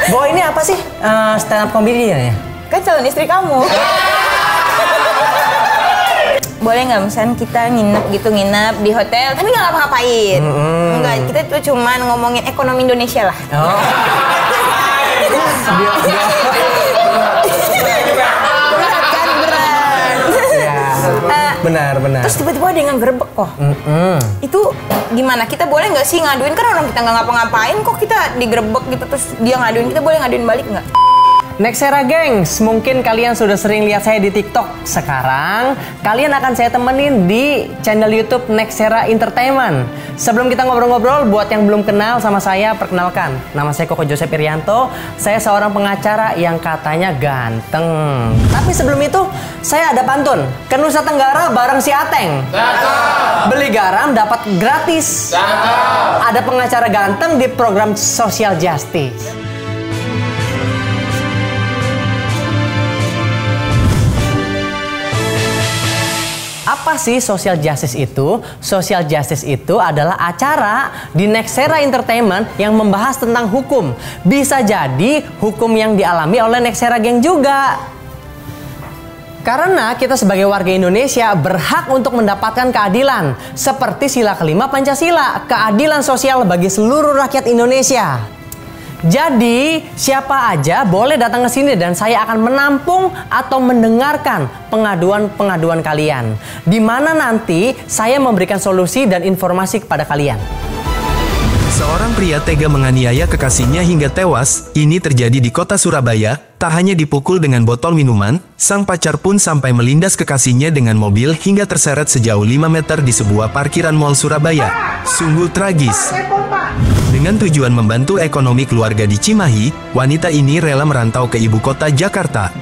Bo ini apa sih? Stand up comedian ya? Kan calon istri kamu. Boleh nggak misalnya kita nginep di hotel tapi nggak ngapa-ngapain? Enggak, kita tuh cuman ngomongin ekonomi Indonesia lah. Oh. Berat kan, berat. Benar. Terus tiba-tiba ada yang ngegerebek kok. Itu gimana? Kita boleh nggak sih ngaduin? Kan orang kita nggak ngapa-ngapain kok kita digerebek gitu terus dia ngaduin, kita boleh ngaduin balik nggak? Nexera gengs, mungkin kalian sudah sering lihat saya di TikTok. Sekarang, kalian akan saya temenin di channel YouTube Nexera Entertainment. Sebelum kita ngobrol-ngobrol, buat yang belum kenal sama saya, perkenalkan. Nama saya Koko Joseph Irianto. Saya seorang pengacara yang katanya ganteng. Tapi sebelum itu, saya ada pantun. Ke Nusa Tenggara bareng si Ateng. Beli garam dapat gratis. Ada pengacara ganteng di program Social Justice. Apa sih social justice itu? Social justice itu adalah acara di Nexera Entertainment yang membahas tentang hukum. Bisa jadi hukum yang dialami oleh Nexera Gang juga. Karena kita sebagai warga Indonesia berhak untuk mendapatkan keadilan. Seperti sila kelima Pancasila, keadilan sosial bagi seluruh rakyat Indonesia. Jadi, siapa aja boleh datang ke sini dan saya akan menampung atau mendengarkan pengaduan-pengaduan kalian. Di mana nanti saya memberikan solusi dan informasi kepada kalian. Seorang pria tega menganiaya kekasihnya hingga tewas. Ini terjadi di kota Surabaya. Tak hanya dipukul dengan botol minuman, sang pacar pun sampai melindas kekasihnya dengan mobil hingga terseret sejauh 5 meter di sebuah parkiran mal Surabaya. Sungguh tragis. Dengan tujuan membantu ekonomi keluarga di Cimahi, wanita ini rela merantau ke ibu kota Jakarta.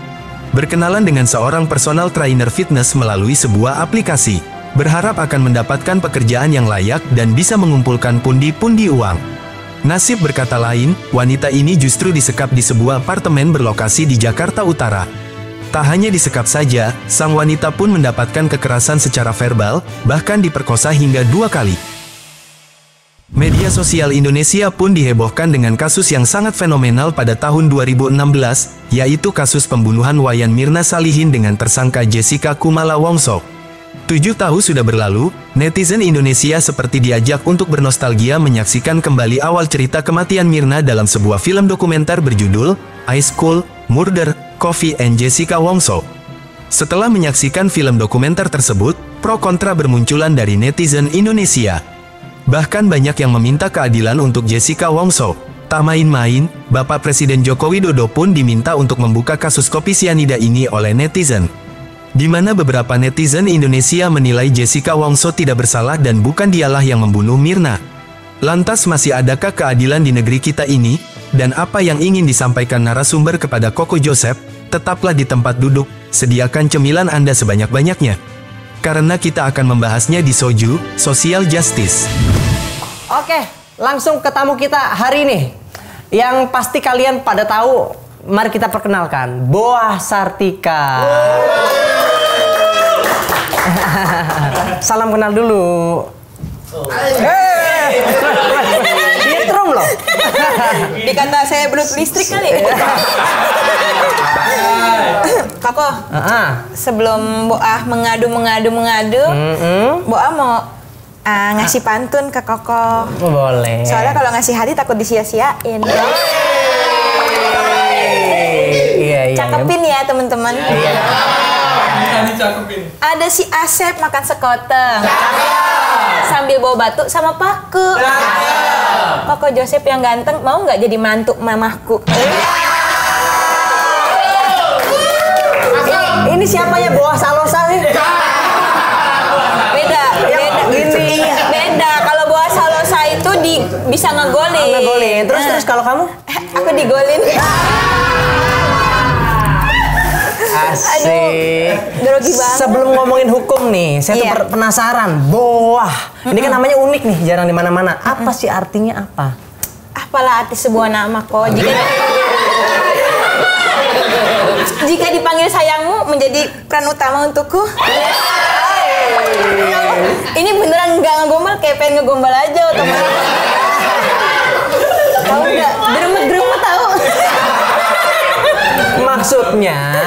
Berkenalan dengan seorang personal trainer fitness melalui sebuah aplikasi. Berharap akan mendapatkan pekerjaan yang layak dan bisa mengumpulkan pundi-pundi uang. Nasib berkata lain, wanita ini justru disekap di sebuah apartemen berlokasi di Jakarta Utara. Tak hanya disekap saja, sang wanita pun mendapatkan kekerasan secara verbal, bahkan diperkosa hingga 2 kali. Media sosial Indonesia pun dihebohkan dengan kasus yang sangat fenomenal pada tahun 2016, yaitu kasus pembunuhan Wayan Mirna Salihin dengan tersangka Jessica Kumala Wongso. 7 tahun sudah berlalu, netizen Indonesia seperti diajak untuk bernostalgia menyaksikan kembali awal cerita kematian Mirna dalam sebuah film dokumenter berjudul High School, Murder, Coffee and Jessica Wongso. Setelah menyaksikan film dokumenter tersebut, pro kontra bermunculan dari netizen Indonesia. Bahkan banyak yang meminta keadilan untuk Jessica Wongso. Tak main-main, Bapak Presiden Joko Widodo pun diminta untuk membuka kasus kopi sianida ini oleh netizen. Di mana beberapa netizen Indonesia menilai Jessica Wongso tidak bersalah dan bukan dialah yang membunuh Mirna. Lantas masih adakah keadilan di negeri kita ini? Dan apa yang ingin disampaikan narasumber kepada Koko Joseph? Tetaplah di tempat duduk, sediakan cemilan Anda sebanyak-banyaknya. Karena kita akan membahasnya di Soju, Social Justice. Oke, langsung ke tamu kita hari ini. Yang pasti kalian pada tahu, mari kita perkenalkan, Boah Sartika. Salam kenal dulu. Ditrum loh. Dikata saya belut listrik kali. Koko, sebelum Boah mengadu, Boah mau ngasih pantun ke Koko. Boleh. Soalnya kalau ngasih hati takut disia-siain. Iya. Cakepin ya teman-teman. Ada si Asep makan sekoteng sambil bawa batu sama paku. Koko Joseph yang ganteng mau nggak jadi mantu mamahku? Ini siapa ya, Boah Salosa nih? Beda. Beda. Kalau Boah Salosa itu bisa ngegolin. Terus kalau kamu? Aku digolin. Asik. Grogi banget. Sebelum ngomongin hukum nih, saya tuh penasaran. Boah, ini kan namanya unik nih, jarang di mana-mana. Apa sih artinya apa? Apalah arti sebuah nama kok? Jika dipanggil sayangmu menjadi peran utama untukku. Ini beneran nggak ngegombal, kayak pengen ngegombal aja otomatis. Tahu nggak? Geremet tahu. Maksudnya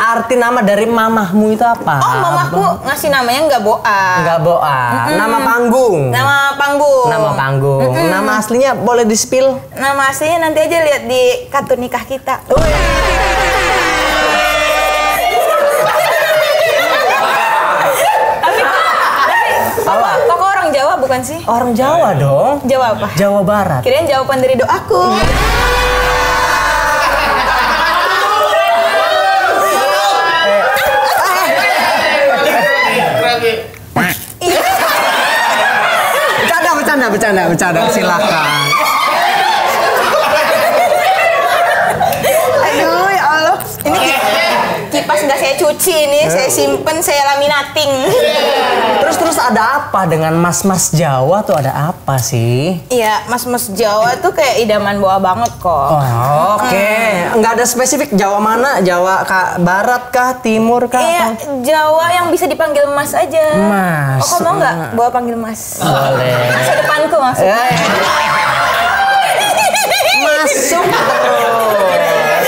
arti nama dari mamahmu itu apa? Oh, mamaku ngasih namanya nggak Boa. Nggak Boa. Nama panggung. Nama panggung. Nama panggung. Nama aslinya boleh di-spill? Nama aslinya nanti aja lihat di kartu nikah kita. Kok orang Jawa bukan sih? Orang Jawa dong. Jawa apa? Jawa Barat. Kirain jawaban dari doaku. Bercanda, silakan. Aduh ya Allah, ini kipas nggak saya cuci ini, saya simpen, saya laminating. Terus ada apa dengan mas-mas Jawa tuh, ada apa sih? Iya, mas-mas Jawa tuh kayak idaman Boa banget kok. Oh, oke. Nggak ada spesifik Jawa mana? Jawa Barat kah? Timur kah? Iya, Jawa yang bisa dipanggil Mas aja. Mas. Oh, kamu mau nggak Boa panggil Mas? Boleh. Masa depanku maksudnya. Masuk terus.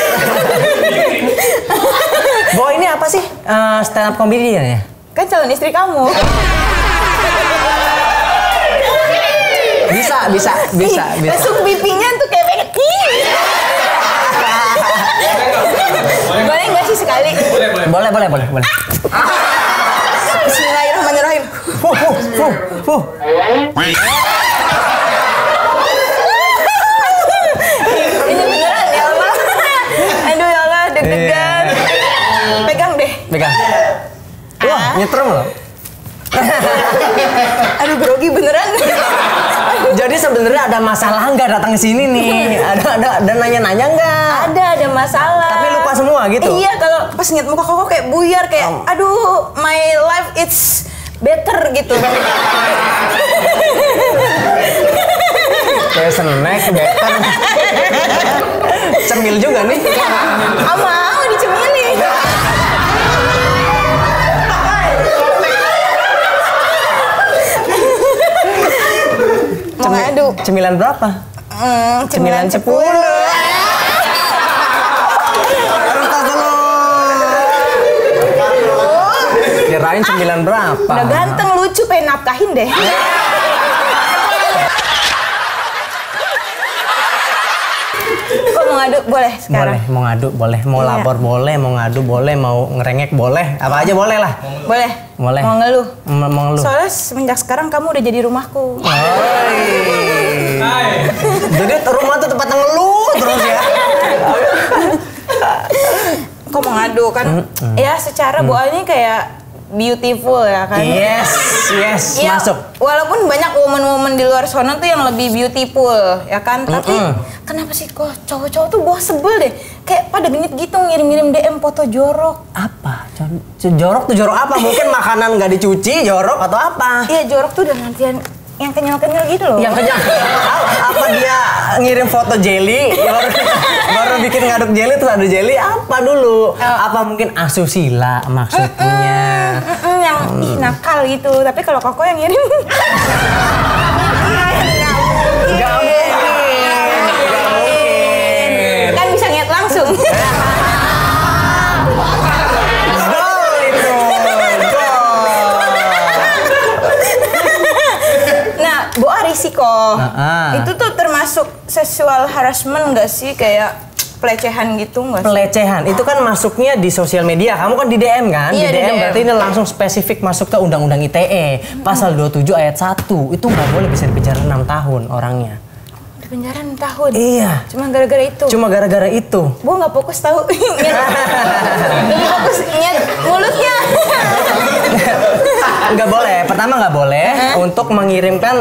Boa ini apa sih? Stand up comedian ya? Kan calon istri kamu. Bisa. Langsung pipinya tuh kayak pengen. Boleh nggak sih sekali? Boleh. Bismillahirrahmanirrahim. Ini beneran ya Allah. Aduh ya Allah, deg-degan. Pegang deh. Wah, nyetrum loh. Aduh, grogi beneran. Jadi sebenarnya ada masalah nggak datang ke sini nih? Ada nanya-nanya nggak? Ada masalah. Tapi lupa semua gitu? Iya, kalau pas ngeliat muka koko kayak buyar, kayak aduh, my life it's better gitu. Kayak snack, better. Cemil juga nih. Mau dicemilin. Mau ngadu. Cemilan berapa? Cemilan 10. Kirain cemilan berapa? Udah ganteng, lucu, pengen nafkahin deh. Kok mau ngadu? Boleh sekarang? Boleh, mau ngadu boleh, mau Iya. lapor boleh, mau ngadu boleh, mau ngerengek boleh, apa aja boleh lah. Boleh. Boleh. Mau ngeluh? Mau ngeluh. Soalnya semenjak sekarang kamu udah jadi rumahku. Jadi rumah tuh tempat ngeluh terus ya. Kok mau ngadu kan? Ya secara Boa ini kayak beautiful ya kan? Yes, Ya, masuk. walaupun banyak woman-woman di luar sana tuh yang lebih beautiful ya kan? Tapi kenapa sih kok cowok-cowok tuh Boa sebel deh? Kayak pada genit gitu ngirim-ngirim DM foto jorok. Apa? Jorok tuh jorok apa? Mungkin makanan nggak dicuci jorok atau apa? Iya, jorok tuh udah nantian yang kenyal-kenyal gitu loh. Yang kenyang. Apa dia ngirim foto jelly? Baru bikin ngaduk jelly terus ada jelly apa dulu? Apa mungkin asusila maksudnya? Yang nakal gitu. Tapi kalau Koko yang ngirim Gak mungkin. kan bisa ngeliat langsung. Gol itu. Nah, Boa risiko. Itu tuh termasuk sexual harassment nggak sih? Kayak pelecehan gitu nggak sih? Pelecehan itu kan masuknya di sosial media. Kamu kan di DM kan? Iya, di di DM DM. berarti ini langsung spesifik masuk ke Undang-Undang ITE pasal 27 ayat 1. Itu nggak boleh, bisa dipenjara 6 tahun orangnya. Di penjara 6 tahun. Iya. Cuma gara-gara itu. Cuma gara-gara itu. Boa nggak fokus tahu. Lebih fokus nyet mulutnya. Nggak boleh. Pertama nggak boleh untuk mengirimkan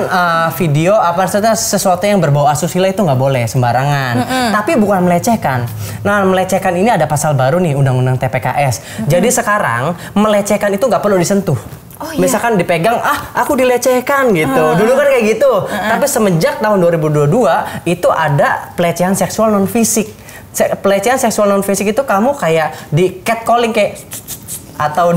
video apa saja sesuatu yang berbau asusila, itu nggak boleh sembarangan. Tapi bukan melecehkan. Nah, melecehkan ini ada pasal baru nih, Undang-Undang TPKS. Jadi sekarang melecehkan itu nggak perlu disentuh. Oh, iya. Misalkan dipegang, aku dilecehkan gitu. Dulu kan kayak gitu. Tapi semenjak tahun 2022 itu ada pelecehan seksual non fisik. Pelecehan seksual non fisik itu kamu kayak di catcalling kayak atau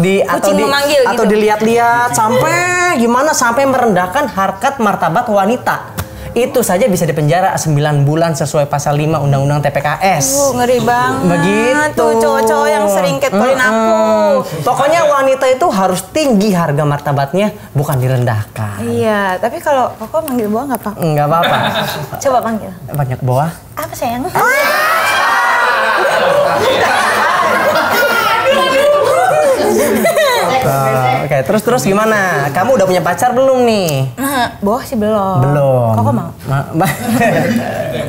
memanggil gitu. dilihat-lihat sampai gimana, sampai merendahkan harkat martabat wanita. Itu saja bisa dipenjara 9 bulan sesuai pasal 5 Undang-Undang TPKS. Ngeri banget. Begitu. Tuh cowok-cowok yang sering catcallin aku. Pokoknya wanita itu harus tinggi harga martabatnya, bukan direndahkan. Iya, tapi kalau Koko manggil Boa nggak apa-apa? Nggak apa-apa. Coba panggil. Banyak Boa. Apa sayang? Oke, terus gimana? Kamu udah punya pacar belum nih? Nah, Boa sih belum. Belum. Koko mau?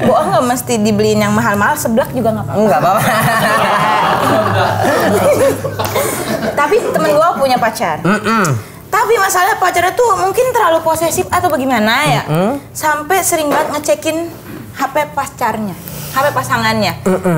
Boa nggak mesti dibeliin yang mahal-mahal, seblak juga nggak apa-apa. Nggak apa-apa. Tapi temen Boa punya pacar. Tapi masalah pacarnya tuh mungkin terlalu posesif atau bagaimana ya? Sampai sering banget ngecekin HP pacarnya, HP pasangannya.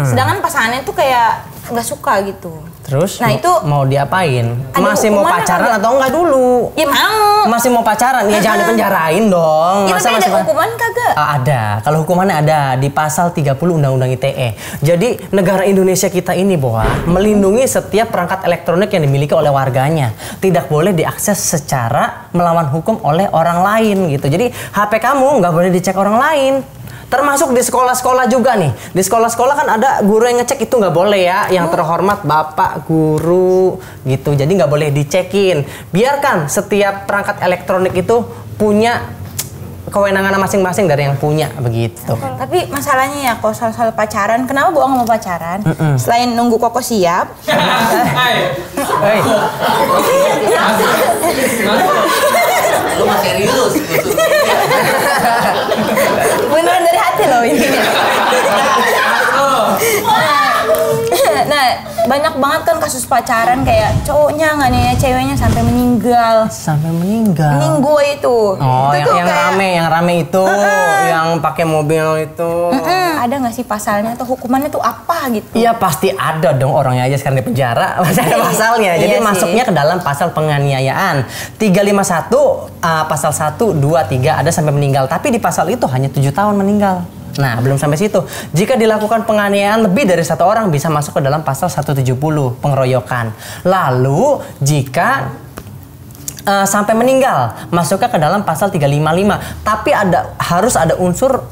Sedangkan pasangannya tuh kayak nggak suka gitu. Terus nah, itu mau diapain? Masih mau pacaran atau enggak dulu? Ya mau. Masih mau pacaran? Ya jangan dipenjarain dong. Ya, tapi ada hukuman kagak? Ada. Kalau hukumannya ada di pasal 30 Undang-Undang ITE. Jadi negara Indonesia kita ini Boa melindungi setiap perangkat elektronik yang dimiliki oleh warganya. Tidak boleh diakses secara melawan hukum oleh orang lain gitu. Jadi HP kamu nggak boleh dicek orang lain. Termasuk di sekolah-sekolah juga nih. Di sekolah-sekolah kan ada guru yang ngecek, itu nggak boleh ya. Yang terhormat Bapak Guru gitu. Jadi nggak boleh dicekin. Biarkan setiap perangkat elektronik itu punya kewenangan masing-masing dari yang punya begitu. Tapi masalahnya ya kalau soal pacaran, kenapa Boa nggak mau pacaran? Selain nunggu Koko siap. Lu masih serius? Beneran dari hati loh ini. Nah, banyak banget kan kasus pacaran kayak cowoknya nggak nih, ceweknya sampai meninggal. Sampai meninggal. Minggu itu. Oh, itu yang kayak, rame itu, yang pakai mobil itu. Ada nggak sih pasalnya atau hukumannya tuh apa gitu? Iya pasti ada dong, orangnya aja sekarang di penjara, masih ada pasalnya. Jadi Iya masuknya ke dalam pasal penganiayaan. 351 pasal 1, 2, 3 ada sampai meninggal. Tapi di pasal itu hanya 7 tahun meninggal. Nah, belum sampai situ. Jika dilakukan penganiayaan lebih dari 1 orang bisa masuk ke dalam pasal 170 pengeroyokan. Lalu jika sampai meninggal masuknya ke dalam pasal 355. Tapi harus ada unsur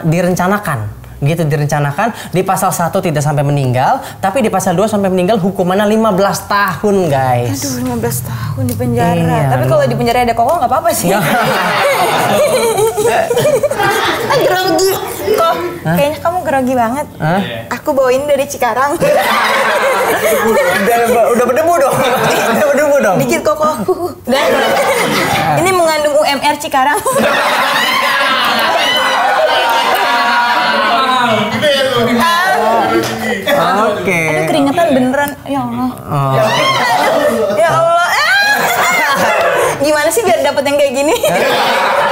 direncanakan. Gitu direncanakan. Di pasal 1 tidak sampai meninggal, tapi di pasal 2 sampai meninggal hukumannya 15 tahun, guys. Aduh, 15 tahun di penjara. Iya, Tapi kalau di penjara ada Koko nggak apa-apa sih. Grogi. Kok kayaknya kamu grogi banget. Aku bawain dari Cikarang. Udah berdebu dong. Udah berdebu dong. Dikit Koko. Ini mengandung UMR Cikarang. Oke. Aduh, keringetan beneran. Ya Allah. Ya Allah. Gimana sih biar dapet yang kayak gini?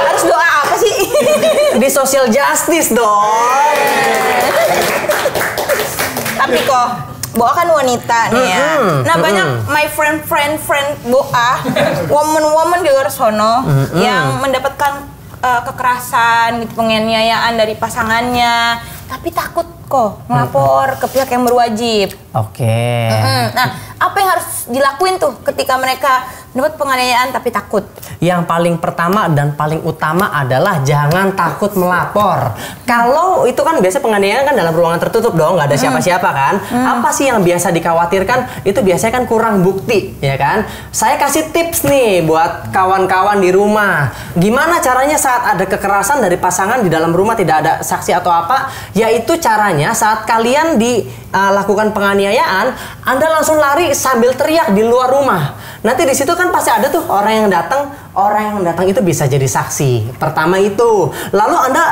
Harus doa apa sih? Di social justice dong. Tapi kok Boa kan wanita nih ya. Nah banyak my friend Boa, woman di luar sono yang mendapatkan kekerasan, gitu, penganiayaan dari pasangannya, tapi takut kok ngelapor ke pihak yang berwajib. Oke. Nah, apa yang harus dilakuin tuh ketika mereka dapat penganiayaan tapi takut? Yang paling pertama dan paling utama adalah jangan takut melapor. Kalau itu kan biasa penganiayaan kan dalam ruangan tertutup dong, nggak ada siapa-siapa kan. Apa sih yang biasa dikhawatirkan? Itu biasanya kan kurang bukti, ya kan? Saya kasih tips nih buat kawan-kawan di rumah. Gimana caranya saat ada kekerasan dari pasangan di dalam rumah tidak ada saksi atau apa? Yaitu caranya saat kalian dilakukan penganiayaan, Anda langsung lari sambil teriak di luar rumah. Nanti di situ kan pasti ada tuh orang yang datang itu bisa jadi saksi. Pertama itu. Lalu Anda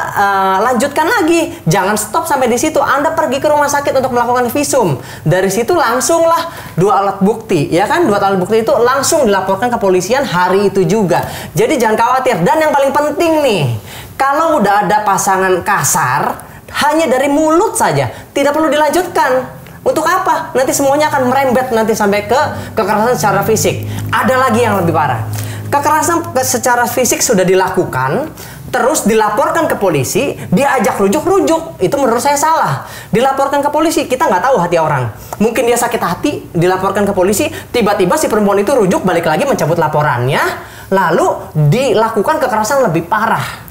lanjutkan lagi. Jangan stop sampai di situ. Anda pergi ke rumah sakit untuk melakukan visum. Dari situ langsunglah 2 alat bukti, ya kan? 2 alat bukti itu langsung dilaporkan ke kepolisian hari itu juga. Jadi jangan khawatir. Dan yang paling penting nih, kalau udah ada pasangan kasar, hanya dari mulut saja, tidak perlu dilanjutkan. Untuk apa? Nanti semuanya akan merembet nanti sampai ke kekerasan secara fisik. Ada lagi yang lebih parah. Kekerasan secara fisik sudah dilakukan, terus dilaporkan ke polisi, diajak rujuk. Itu menurut saya salah. Dilaporkan ke polisi, kita nggak tahu hati orang. Mungkin dia sakit hati, dilaporkan ke polisi, tiba-tiba si perempuan itu rujuk, balik lagi mencabut laporannya, lalu dilakukan kekerasan lebih parah.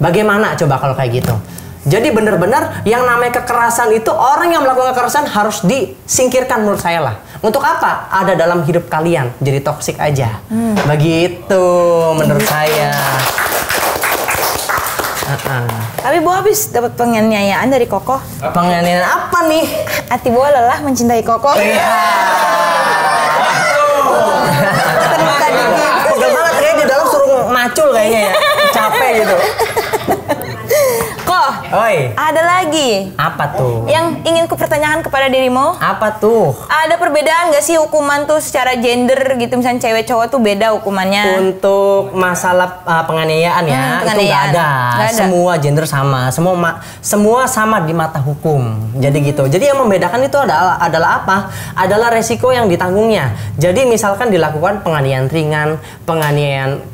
Bagaimana coba kalau kayak gitu? Jadi benar-benar yang namanya kekerasan itu, orang yang melakukan kekerasan harus disingkirkan menurut saya lah. Untuk apa? Ada dalam hidup kalian, jadi toksik aja. Begitu menurut saya. Tapi Bo habis dapat penganiayaan dari Koko. Penganiayaan apa nih? Hati Bo lelah mencintai Koko. Iya. Terluka dikit. Udah banget kayaknya di dalam suruh macul kayaknya ya. Capek gitu. Kok, Oi. ada lagi Apa tuh? yang ingin kupertanyakan kepada dirimu. Apa tuh? Ada perbedaan nggak sih hukuman tuh secara gender gitu, misalnya cewek cowok tuh beda hukumannya? Untuk masalah penganiayaan ya, itu penganiayaan. nggak ada. Nggak ada. Semua gender sama, semua sama di mata hukum. Jadi gitu. Jadi yang membedakan itu adalah apa? Adalah resiko yang ditanggungnya. Jadi misalkan dilakukan penganiayaan ringan, penganiayaan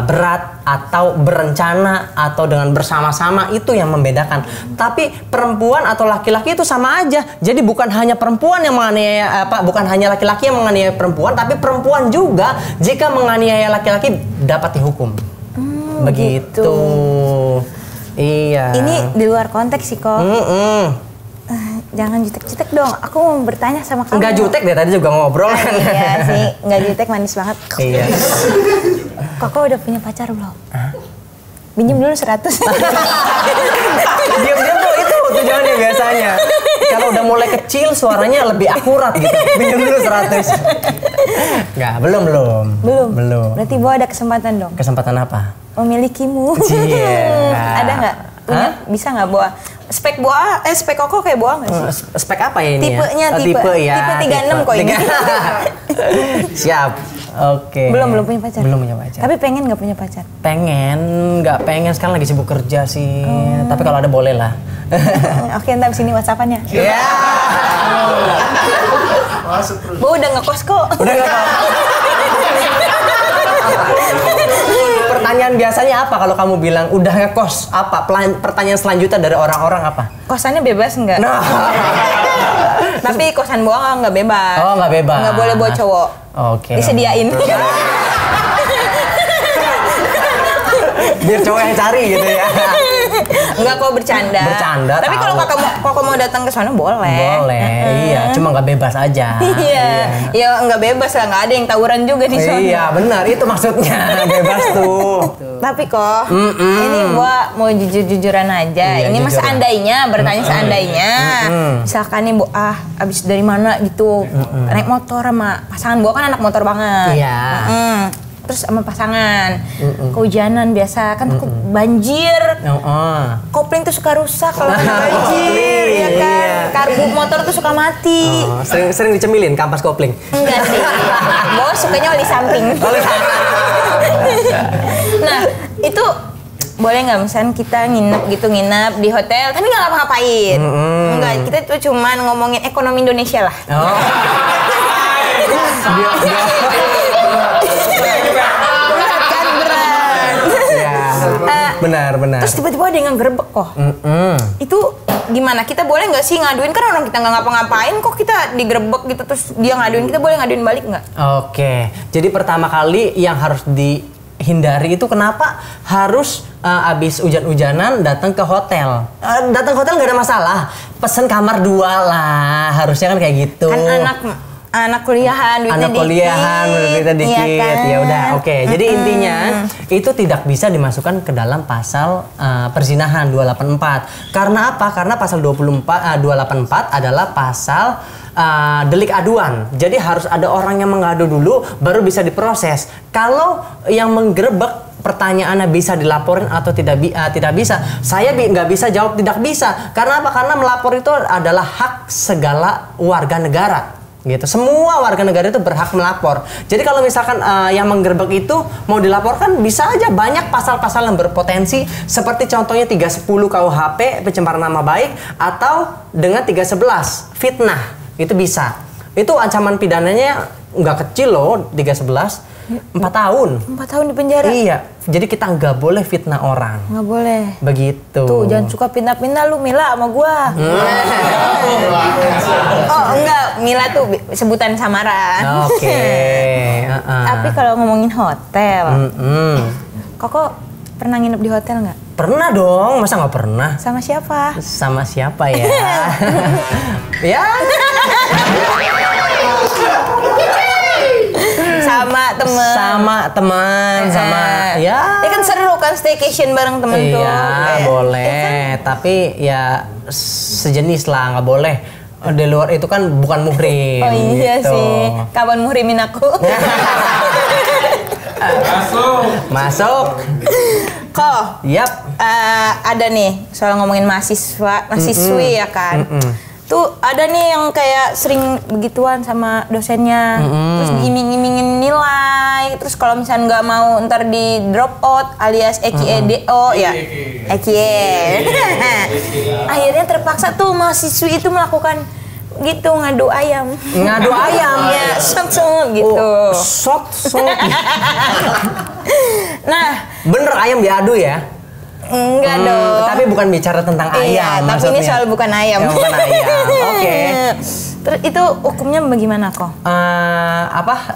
berat atau berencana atau dengan bersama-sama, itu yang membedakan. Tapi perempuan atau laki-laki itu sama aja. Jadi bukan hanya perempuan yang menganiaya bukan hanya laki-laki yang menganiaya perempuan, tapi perempuan juga jika menganiaya laki-laki dapat dihukum. Begitu. Gitu. Iya. Ini di luar konteks sih kok. Jangan jutek-jutek dong. Aku mau bertanya sama kamu. Enggak jutek deh, tadi juga ngobrol. Iya sih, enggak jutek, manis banget. Iya. Koko udah punya pacar belum? Pinjem dulu 100. Diam-diam tuh itu tujuannya biasanya. Kalau udah mulai kecil suaranya lebih akurat gitu. Pinjam dulu 100. Enggak, belum. Berarti Bo ada kesempatan dong. Kesempatan apa? Memilikimu. Cie. Ada nggak? Punya? Bisa nggak Bo? Spek spek Koko kayak Bo nggak sih? Spek apa ya ini Tipenya, ya? tipe Ya. tipe 36 kok ini. Siap. Oke. Belum punya pacar. Belum punya pacar. Tapi pengen nggak punya pacar? Pengen, nggak pengen, sekarang lagi sibuk kerja sih. Tapi kalau ada boleh lah. Oke, ntar sini WhatsApp-annya. Iya. Bo udah ngekos kok. Udah nggak Pertanyaan biasanya apa kalau kamu bilang udah ngekos? Apa? Pertanyaan selanjutnya dari orang-orang apa? Kosannya bebas nggak? Nah. Tapi kosan Bo nggak bebas. Oh, nggak bebas. Nggak boleh bawa cowok. Oke. Disediain. Biar cowok yang cari gitu ya. Enggak kok, bercanda. Bercanda. Tapi kalau kakak mau datang ke sana boleh. Boleh. Iya, cuma nggak bebas aja. Iya. Ya nggak bebas lah, nggak ada yang tawuran juga di sana. Iya, benar. Itu maksudnya. Bebas tuh. Tapi kok, ini gua mau jujur-jujuran aja. Iya, ini mas jujuran. seandainya, bertanya seandainya. Misalkan nih abis dari mana gitu, naik motor sama pasangan. Gua kan anak motor banget. Iya. Terus sama pasangan, kehujanan biasa kan banjir. Kopling tuh suka rusak kalau kena banjir, ya kan. Iya. Karbu motor tuh suka mati. Sering dicemilin kampas kopling. Enggak sih. Bos sukanya oli samping. Nah, itu boleh nggak misalnya kita nginep di hotel tapi nggak ngapa-ngapain. Enggak, kita tuh cuman ngomongin ekonomi Indonesia lah. Benar. Terus tiba-tiba ada yang ngegerebek kok. Itu gimana? Kita boleh nggak sih ngaduin? Kan orang kita nggak ngapa-ngapain kok kita digerebek gitu terus dia ngaduin, kita boleh ngaduin balik nggak? Oke. Jadi pertama kali yang harus dihindari itu kenapa harus abis hujan-hujanan datang ke hotel. Datang ke hotel nggak ada masalah. Pesen kamar 2 lah. Harusnya kan kayak gitu. Kan anak kuliahan, duitnya dikit. Iya kan? Ya udah, oke. Jadi intinya itu tidak bisa dimasukkan ke dalam pasal perzinahan 284. Karena apa? Karena pasal 284 adalah pasal delik aduan. Jadi harus ada orang yang mengadu dulu baru bisa diproses. Kalau yang menggerebek pertanyaannya bisa dilaporin atau tidak bisa, saya nggak bisa jawab tidak bisa. Karena apa? Karena melapor itu adalah hak segala warga negara. Gitu. Semua warga negara itu berhak melapor. Jadi kalau misalkan yang menggerebek itu mau dilaporkan bisa aja, banyak pasal-pasal yang berpotensi seperti contohnya 310 KUHP pencemaran nama baik atau dengan 311 fitnah. Itu bisa. Itu ancaman pidananya nggak kecil loh, 311. 4 tahun. 4 tahun di penjara? Iya. Jadi kita nggak boleh fitnah orang. Nggak boleh. Begitu. Tuh, jangan suka pindah-pindah lu Mila sama gua. Oh, enggak. Mila tuh sebutan samaran. Oke. Tapi kalau ngomongin hotel, Koko Pernah nginep di hotel nggak? Pernah dong, masa nggak pernah? Sama siapa? Sama siapa ya? Ya. Sama temen. Sama teman, sama ya. Ya kan seru kan staycation bareng temen tuh. Iya, boleh. Tapi ya sejenis lah, nggak boleh. Di luar itu kan bukan muhrim. Oh iya gitu. sih. Kapan muhrimin aku? Masuk. Kok? Yap. Ada nih soal ngomongin mahasiswi ya kan. Tuh ada nih yang kayak sering begituan sama dosennya, terus diiming-imingin nilai, terus kalau misalnya nggak mau ntar di drop out alias EKEDO ya, EKE. Akhirnya terpaksa tuh mahasiswi itu melakukan gitu ngadu ayam. Ngadu ayam ya, sok gitu. Sok. Nah, bener ayam diadu ya? Enggak dong. Tapi bukan bicara tentang ayam. Iya, tapi maksudnya. ini soal bukan ayam. Ya, bukan ayam. Oke. Terus itu hukumnya bagaimana kok?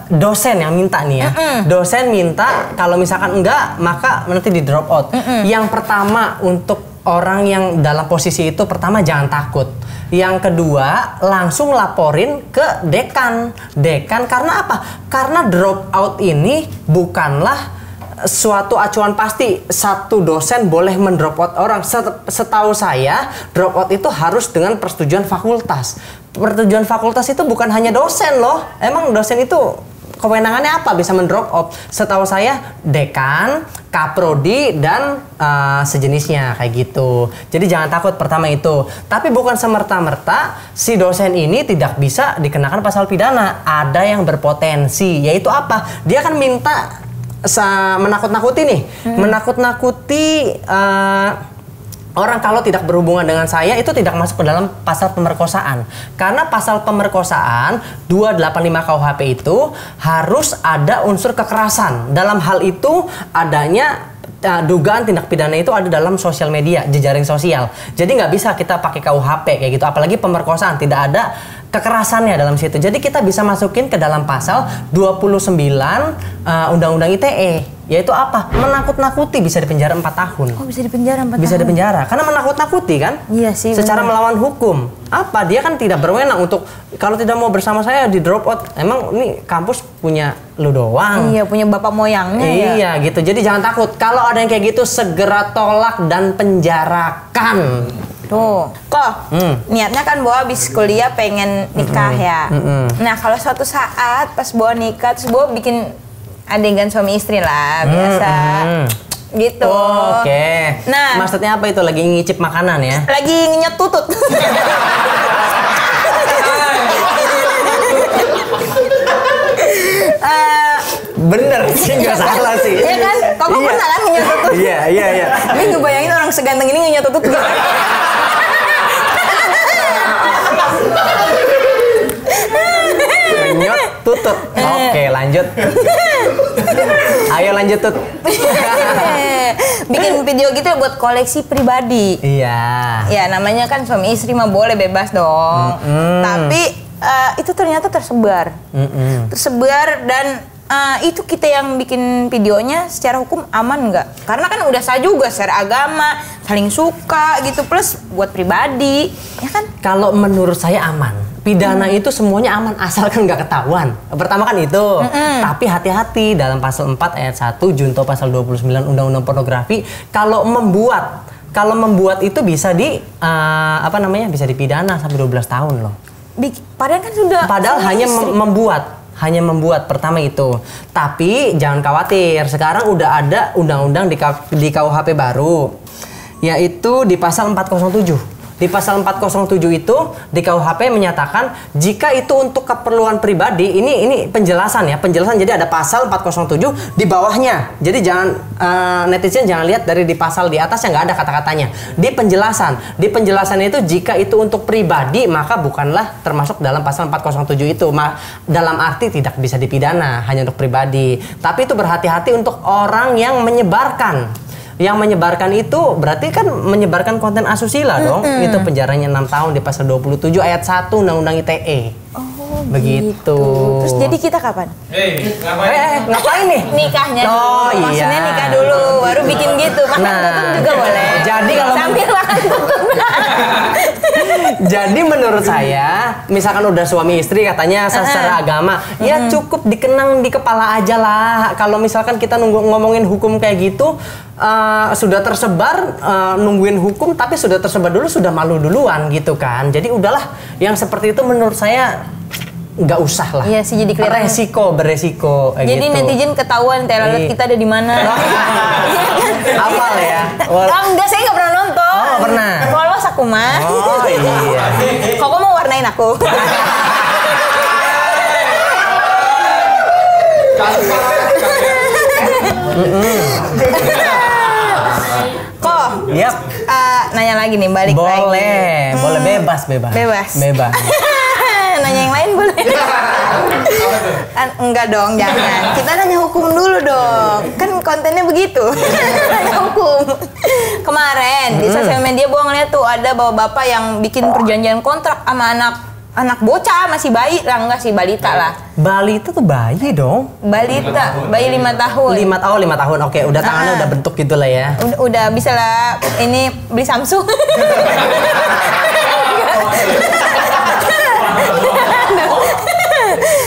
Dosen yang minta nih ya. Dosen minta kalau misalkan enggak, maka nanti di drop out. Yang pertama untuk orang yang dalam posisi itu, pertama jangan takut. Yang kedua, langsung laporin ke dekan. Dekan karena apa? Karena drop out ini bukanlah suatu acuan pasti satu dosen boleh mendrop out orang. Setahu saya drop out itu harus dengan persetujuan fakultas. Persetujuan fakultas itu bukan hanya dosen loh. Emang dosen itu kewenangannya apa bisa mendrop out? Setahu saya dekan, kaprodi dan sejenisnya kayak gitu. Jadi jangan takut pertama itu. Tapi bukan semerta-merta si dosen ini tidak bisa dikenakan pasal pidana. Ada yang berpotensi, yaitu apa? Dia akan minta menakut-nakuti nih, menakut-nakuti orang kalau tidak berhubungan dengan saya itu tidak masuk ke dalam pasal pemerkosaan. Karena pasal pemerkosaan 285 KUHP itu harus ada unsur kekerasan. Dalam hal itu adanya dugaan tindak pidana itu ada dalam sosial media, jejaring sosial. Jadi nggak bisa kita pakai KUHP kayak gitu, apalagi pemerkosaan tidak ada kekerasannya dalam situ. Jadi kita bisa masukin ke dalam pasal 29 Undang-Undang ITE, yaitu apa? Menakut-nakuti, bisa dipenjara 4 tahun. Oh, bisa dipenjara 4 tahun? Bisa dipenjara, karena menakut-nakuti kan? Iya sih. Secara melawan hukum. Apa? Dia kan tidak berwenang untuk, kalau tidak mau bersama saya di drop out. Emang ini kampus punya lu doang. Iya, punya bapak moyangnya ya. Iya gitu, jadi jangan takut. Kalau ada yang kayak gitu, segera tolak dan penjarakan. Tuh, kok niatnya kan Boa habis kuliah pengen nikah ya. Nah, kalau suatu saat pas Boa nikah, terus Boa bikin adegan suami istri lah, biasa. Gitu. Oke. Nah, maksudnya apa itu? Lagi ngicip makanan ya? Lagi ngenyet tutut. Bener sih, nggak salah sih. Iya kan? Kok pernah kan ngenyet tutut? Iya. Ini ngebayangin orang seganteng ini ngenyet tutut gitu. Nyot tutut. Oke, lanjut. Ayo lanjut tut. Bikin video gitu buat koleksi pribadi. Iya. Ya namanya kan suami istri mah boleh bebas dong. Tapi itu ternyata tersebar. Tersebar dan itu kita yang bikin videonya secara hukum aman nggak? Karena kan udah sah juga secara agama, saling suka gitu, plus buat pribadi, ya kan? Kalau menurut saya aman. Pidana itu semuanya aman asalkan nggak ketahuan. Pertama kan itu. Tapi hati-hati dalam pasal 4 ayat 1 junto pasal 29 Undang-Undang Pornografi, kalau membuat itu bisa bisa dipidana sampai 12 tahun loh. Padahal kan sudah. Padahal hanya membuat pertama itu. Tapi jangan khawatir, sekarang udah ada undang-undang di KUHP baru, yaitu di pasal 407. Di pasal 407 itu di KUHP menyatakan jika itu untuk keperluan pribadi, ini penjelasan ya, jadi ada pasal 407 di bawahnya. Jadi jangan netizen jangan lihat dari di pasal di atas yang nggak ada kata-katanya. Di penjelasan itu jika itu untuk pribadi maka bukanlah termasuk dalam pasal 407 itu. Dalam arti tidak bisa dipidana hanya untuk pribadi. Tapi itu berhati-hati untuk orang yang menyebarkan. Yang menyebarkan itu berarti kan menyebarkan konten asusila dong. Itu penjaranya 6 tahun di pasal 27 ayat 1 Undang-Undang ITE. Oh Begitu. Terus jadi kita kapan? Ngapain nih? Nikahnya Oh, dulu. Maksudnya iya. nikah dulu, baru bikin gitu. Makan tutup juga boleh. Jadi kalau sambil makan tutup. Jadi menurut saya, misalkan udah suami istri katanya secara agama, ya cukup dikenang di kepala aja lah. Kalau misalkan kita ngomongin hukum kayak gitu, sudah tersebar, nungguin hukum tapi sudah tersebar dulu, sudah malu duluan gitu kan. Jadi udahlah, yang seperti itu menurut saya nggak usah lah. Iya sih, jadi kelihatan beresiko jadi gitu. netizen ketahuan telolet kita ada di mana. Apal ya? Enggak, saya nggak pernah nonton. Oh, pernah. Polos aku mah. Oh iya. Kok mau warnain aku? Kok? Yap. Nanya lagi nih, balik lagi. Boleh bebas. Nanya yang lain boleh? Enggak dong, jangan. Kita nanya hukum dulu dong. Kan kontennya begitu. Nanya hukum. Kemarin di sosial media gua ngeliat tuh ada bapak-bapak yang bikin perjanjian kontrak sama anak bocah, masih bayi lah, enggak sih, balita lah. Balita tuh bayi dong. Balita, bayi 5 tahun. 5 tahun. Oke, udah tangannya udah bentuk gitu lah ya. Udah bisa lah ini beli Samsung.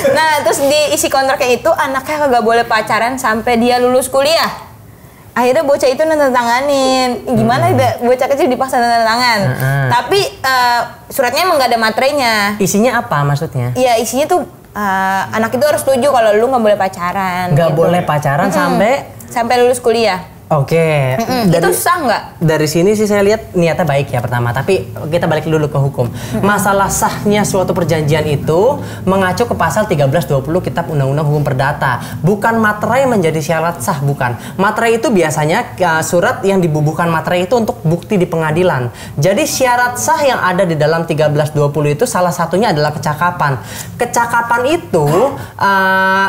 Nah, terus diisi kontraknya itu anaknya kagak boleh pacaran sampai dia lulus kuliah. Akhirnya bocah itu nantanganin. Gimana bocah kecil dipaksa nanda tangan. Tapi suratnya emang gak ada materainya. Isinya apa maksudnya? Iya, isinya tuh anak itu harus setuju kalau lu gak boleh pacaran. Gak gitu. boleh pacaran sampai lulus kuliah. Oke. Itu sah nggak? Dari sini sih saya lihat niatnya baik ya pertama, tapi kita balik dulu ke hukum. Masalah sahnya suatu perjanjian itu mengacu ke pasal 1320 Kitab Undang-Undang Hukum Perdata. Bukan materai menjadi syarat sah, bukan. Materai itu biasanya surat yang dibubuhkan materai itu untuk bukti di pengadilan. Jadi syarat sah yang ada di dalam 1320 itu salah satunya adalah kecakapan. Kecakapan itu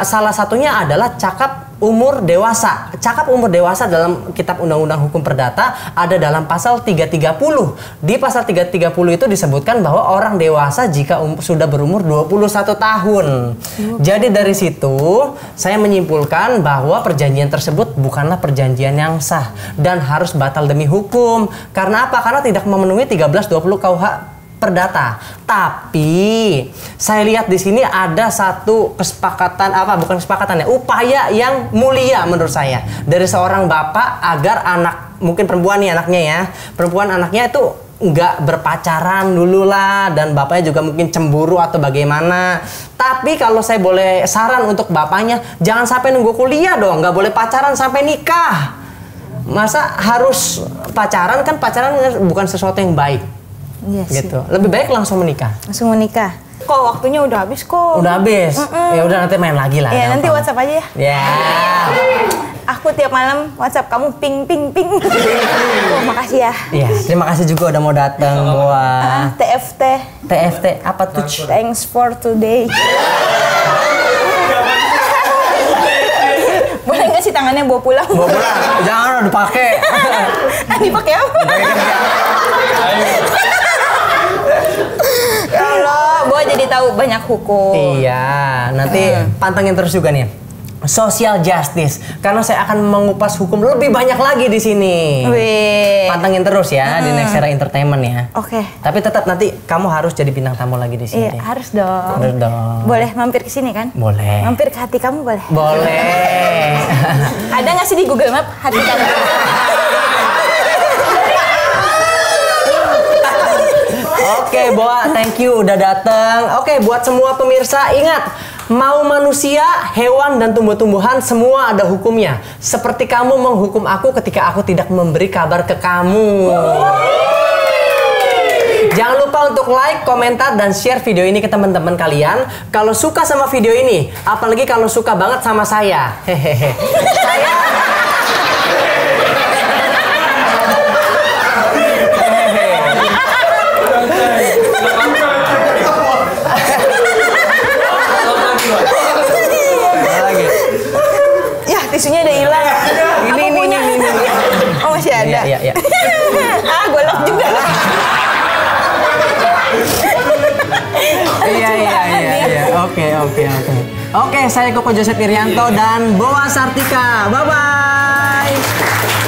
salah satunya adalah cakap umur dewasa. Cakap umur dewasa dalam Kitab Undang-Undang Hukum Perdata ada dalam pasal 330. Di pasal 330 itu disebutkan bahwa orang dewasa jika sudah berumur 21 tahun. Jadi dari situ saya menyimpulkan bahwa perjanjian tersebut bukanlah perjanjian yang sah dan harus batal demi hukum. Karena apa? Karena tidak memenuhi 1320 KUH Perdata. Tapi saya lihat di sini ada satu kesepakatan, bukan kesepakatan ya, upaya yang mulia menurut saya dari seorang bapak agar anak, mungkin perempuan nih anaknya ya, perempuan anaknya itu nggak berpacaran dulu lah, dan bapaknya juga mungkin cemburu atau bagaimana. Tapi kalau saya boleh saran untuk bapaknya, jangan sampai nunggu kuliah dong, nggak boleh pacaran sampai nikah. Masa harus pacaran? Kan pacaran bukan sesuatu yang baik. Iya sih. Gitu. Lebih baik langsung menikah. Langsung menikah. Kok waktunya udah habis kok. Udah habis. Ya udah nanti main lagi lah. Ya nanti WhatsApp aja ya. Ya. Aku tiap malam WhatsApp kamu ping. Oh, makasih ya. Iya, terima kasih juga udah mau datang Boa. TFT. TFT apa tuh? Thanks for today. Boleh nggak sih tangannya bawa pulang? Bawa pulang. Jangan dipakai. Dipakai apa? Ya Allah, Boa jadi tahu banyak hukum. Iya, nanti pantengin terus juga nih. Social justice, karena saya akan mengupas hukum lebih banyak lagi di sini. Wih. Pantengin terus ya di Nextera Entertainment ya. Oke. Tapi tetap nanti kamu harus jadi bintang tamu lagi di sini. Iya, harus dong. Harus dong. Boleh mampir ke sini kan? Boleh. Mampir ke hati kamu boleh? Boleh. Ada nggak sih di Google Map hati kamu? Oke, Boa, thank you udah datang. Oke, buat semua pemirsa, ingat, mau manusia, hewan, dan tumbuh-tumbuhan semua ada hukumnya. Seperti kamu menghukum aku ketika aku tidak memberi kabar ke kamu. Jangan lupa untuk like, komentar, dan share video ini ke teman-teman kalian. Kalau suka sama video ini, apalagi kalau suka banget sama saya. Hehehe. Ya, tisunya udah hilang. Ini. Oh, masih ada? Iya. Gue lock juga. Iya. Oke, saya Koko Joseph Irianto dan Boa Sartika. Bye bye.